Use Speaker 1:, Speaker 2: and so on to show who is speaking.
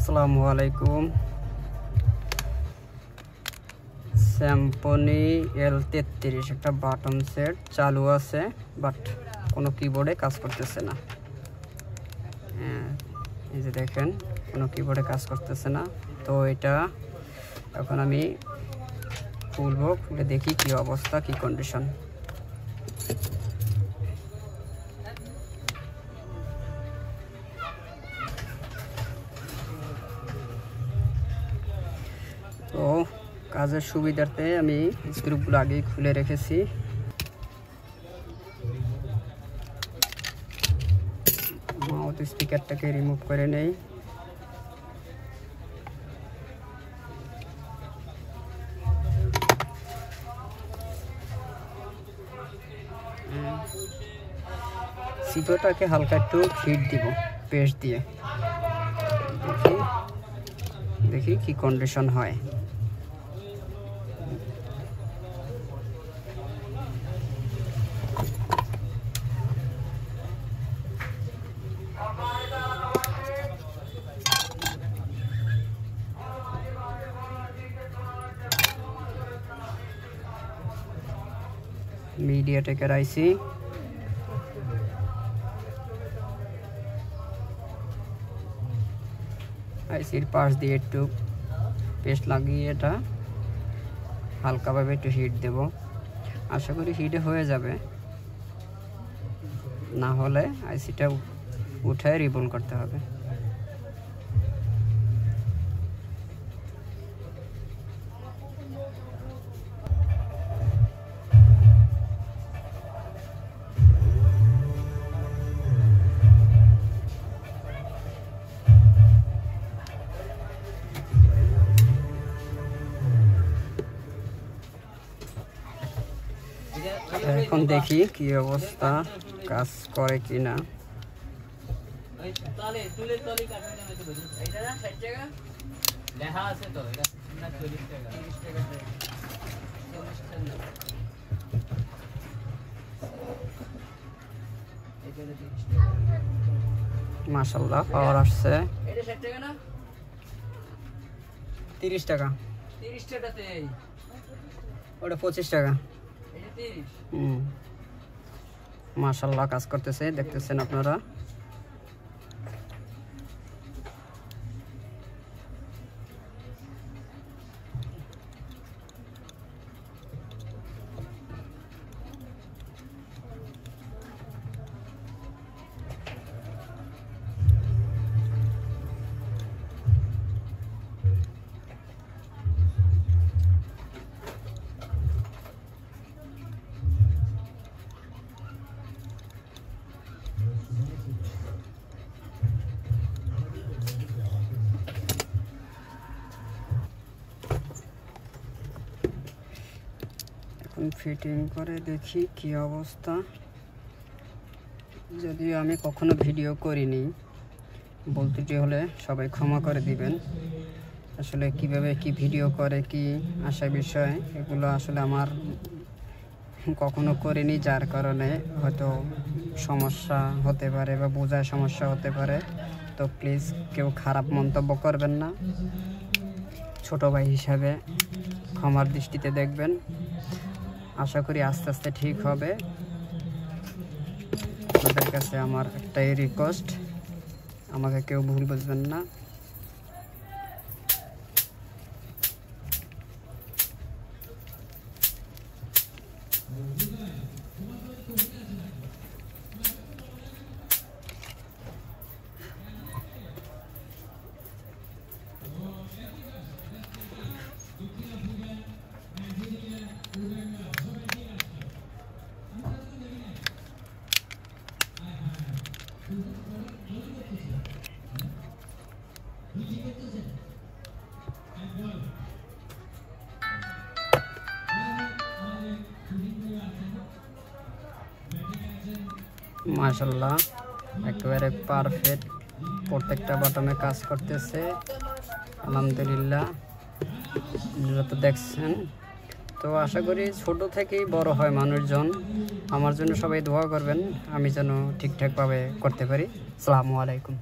Speaker 1: আসসালামু আলাইকুম। Samsung L33 একটা বাটন সেট চালু আছে, বাট কোনো কিবোর্ডে কাজ করতেছে না। এই যে দেখেন, কোনো কিবোর্ডে কাজ করতেছে না। তো এটা এখন আমি খুলবো, খুলে দেখি কি অবস্থা, কি কন্ডিশন। তো কাজের সুবিধার্থে আমি স্ক্রুগুলো আগেই খুলে রেখেছি। মাউথ স্পিকারটাকে রিমুভ করে নেই। সিটোটাকে হালকা একটু হিট দিব পেস্ট দিয়ে, দেখি কি কন্ডিশন হয়। মিডিয়াটেকের আইসি, আইসির পাশ দিয়ে একটু পেস্ট লাগিয়ে এটা হালকাভাবে একটু হিট দেব। আশা করি হিটে হয়ে যাবে, না হলে আইসিটা উঠায় রিবন করতে হবে। এখন দেখি কি অবস্থা, কাজ করে কিনা। মাশাআল্লাহ পাওয়ার আসছে। 30 টাকা, ওটা 25 টাকা। মাশাআল্লাহ কাজ করতেছে, দেখতেছেন আপনারা। ফিটিং করে দেখি কি অবস্থা। যদিও আমি কখনো ভিডিও করিনি, বলতে হলে সবাই ক্ষমা করে দিবেন। আসলে কিভাবে কি ভিডিও করে, কি আসা বিষয়, এগুলো আসলে আমার কখনো করিনি, যার কারণে হয়তো সমস্যা হতে পারে বা বোঝায় সমস্যা হতে পারে। তো প্লিজ কেউ খারাপ মন্তব্য করবেন না, ছোট ভাই হিসাবে ক্ষমার দৃষ্টিতে দেখবেন। আশা করি আস্তে আস্তে ঠিক হবে। আপনাদের কাছে আমার একটাই রিকোয়েস্ট, আমাকে কেউ ভুল বুঝবেন না। মাশাআল্লাহ একেবারে পারফেক্ট, প্রত্যেকটা বাটনে কাজ করতেছে আলহামদুলিল্লাহ, তো দেখছেন। তো আশা করি ছোট থেকেই বড় হয় মানুষজন। আমার জন্য সবাই দোয়া করবেন, আমি যেন ঠিকঠাকভাবে করতে পারি। আসসালামু আলাইকুম।